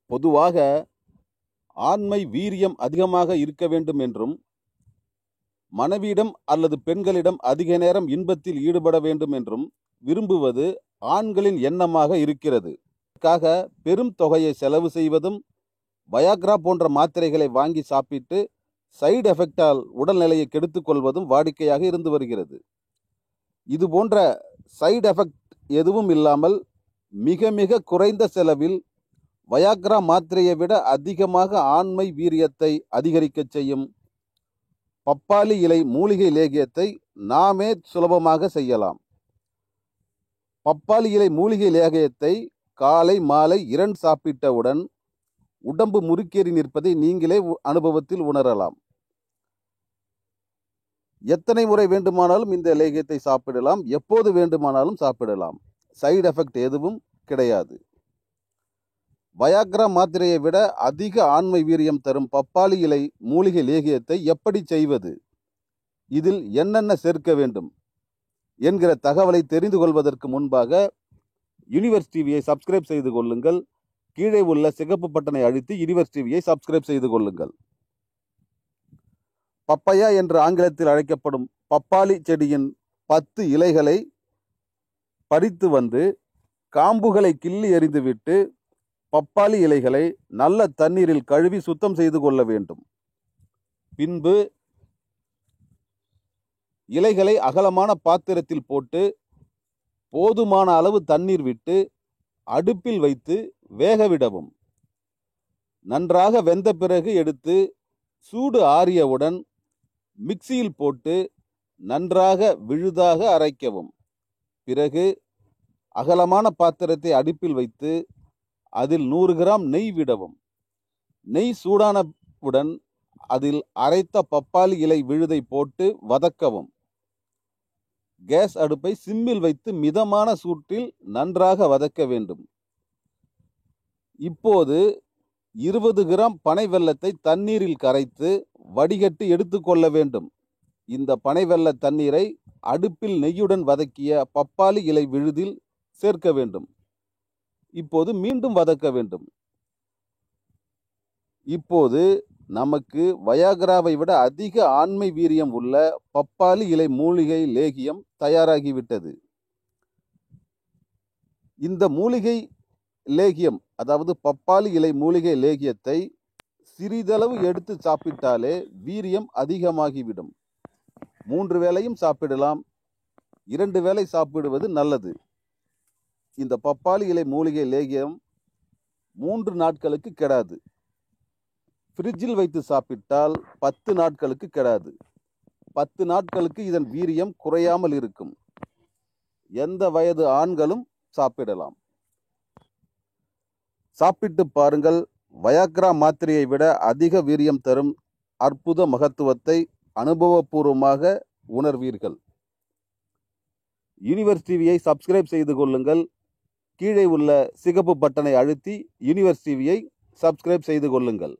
பொதுவாக ஆண்மை வீரியம் அதிகமாக இருக்க வேண்டும் என்றும் மனைவியிடம் அல்லது பெண்களிடம் அதிக நேரம் இன்பத்தில் ஈடுபட வேண்டும் என்றும் விரும்புவது ஆண்களின் எண்ணமாக இருக்கிறது. இதற்காக பெரும் தொகையை செலவு செய்வதும் வயாக்ரா போன்ற மாத்திரைகளை வாங்கி சாப்பிட்டு சைடு எஃபெக்டால் உடல்நிலையை கெடுத்துக் கொள்வதும் வாடிக்கையாக இருந்து வருகிறது. இது போன்ற சைடு எஃபெக்ட் எதுவும் இல்லாமல் மிக மிக குறைந்த செலவில் வயாக்ரா மாத்திரையை விட அதிகமாக ஆண்மை வீரியத்தை அதிகரிக்க செய்யும் பப்பாளி இலை மூலிகை லேகியத்தை நாமே சுலபமாக செய்யலாம். பப்பாளி இலை மூலிகை லேகியத்தை காலை மாலை 2 சாப்பிட்டவுடன் உடம்பு முறுக்கேறி நிற்பதை நீங்களே அனுபவத்தில் உணரலாம். எத்தனை முறை வேண்டுமானாலும் இந்த லேகியத்தை சாப்பிடலாம், எப்போது வேண்டுமானாலும் சாப்பிடலாம். சைடு எஃபெக்ட் எதுவும் கிடையாது. வயாக்ரா மாத்திரையை விட அதிக ஆண்மை வீரியம் தரும் பப்பாளி இலை மூலிகை லேகியத்தை எப்படி செய்வது, இதில் என்னென்ன சேர்க்க வேண்டும் என்கிற தகவலை தெரிந்து கொள்வதற்கு முன்பாக யுனிவர்ஸ் டிவியை சப்ஸ்கிரைப் செய்து கொள்ளுங்கள். கீழே உள்ள சிகப்பு பட்டனை அழுத்தி யுனிவர்ஸ் டிவியை சப்ஸ்கிரைப் செய்து கொள்ளுங்கள். பப்பையா என்று ஆங்கிலத்தில் அழைக்கப்படும் பப்பாளி செடியின் 10 இலைகளை பறித்து வந்து காம்புகளை கிள்ளி எறிந்துவிட்டு பப்பாளி இலைகளை நல்ல தண்ணீரில் கழுவி சுத்தம் செய்து கொள்ள வேண்டும். பின்பு இலைகளை அகலமான பாத்திரத்தில் போட்டு போதுமான அளவு தண்ணீர் விட்டு அடுப்பில் வைத்து வேகவிடவும். நன்றாக வெந்த பிறகு எடுத்து சூடு ஆறியவுடன் மிக்சியில் போட்டு நன்றாக விழுதாக அரைக்கவும். பிறகு அகலமான பாத்திரத்தை அடுப்பில் வைத்து அதில் 100 கிராம் நெய் விடவும். நெய் சூடானவுடன் அதில் அரைத்த பப்பாளி இலை விழுதை போட்டு வதக்கவும். கேஸ் அடுப்பை சிம்மில் வைத்து மிதமான சூட்டில் நன்றாக வதக்க வேண்டும். இப்போது 20 கிராம் பனை வெல்லத்தை தண்ணீரில் கரைத்து வடிகட்டி எடுத்துக்கொள்ள வேண்டும். இந்த பனை வெல்ல தண்ணீரை அடுப்பில் நெய்யுடன் வதக்கிய பப்பாளி இலை விழுதில் சேர்க்க வேண்டும். இப்போது மீண்டும் வதக்க வேண்டும். இப்போது நமக்கு வயாகராவை விட அதிக ஆண்மை வீரியம் உள்ள பப்பாளி இலை மூலிகை லேகியம் தயாராகிவிட்டது. இந்த மூலிகை லேகியம், அதாவது பப்பாளி இலை மூலிகை லேகியத்தை சிறிதளவு எடுத்து சாப்பிட்டாலே வீரியம் அதிகமாகிவிடும். 3 வேளையும் சாப்பிடலாம். 2 வேளை சாப்பிடுவது நல்லது. இந்த பப்பாளி இலை மூலிகை லேகியம் 3 நாட்களுக்கு கெடாது. ஃப்ரிட்ஜில் வைத்து சாப்பிட்டால் 10 நாட்களுக்கு கெடாது. 10 நாட்களுக்கு இதன் வீரியம் குறையாமல் இருக்கும். எந்த வயது ஆண்களும் சாப்பிடலாம். சாப்பிட்டு பாருங்கள். வயாக்ரா மாத்திரையை விட அதிக வீரியம் தரும் அற்புத மகத்துவத்தை அனுபவபூர்வமாக உணர்வீர்கள். யுனிவர்ஸ் டிவியை சப்ஸ்கிரைப் செய்து கொள்ளுங்கள். கீழே உள்ள சிகப்பு பட்டனை அழுத்தி யுனிவர்ஸ் டிவியை சப்ஸ்கிரைப் செய்து கொள்ளுங்கள்.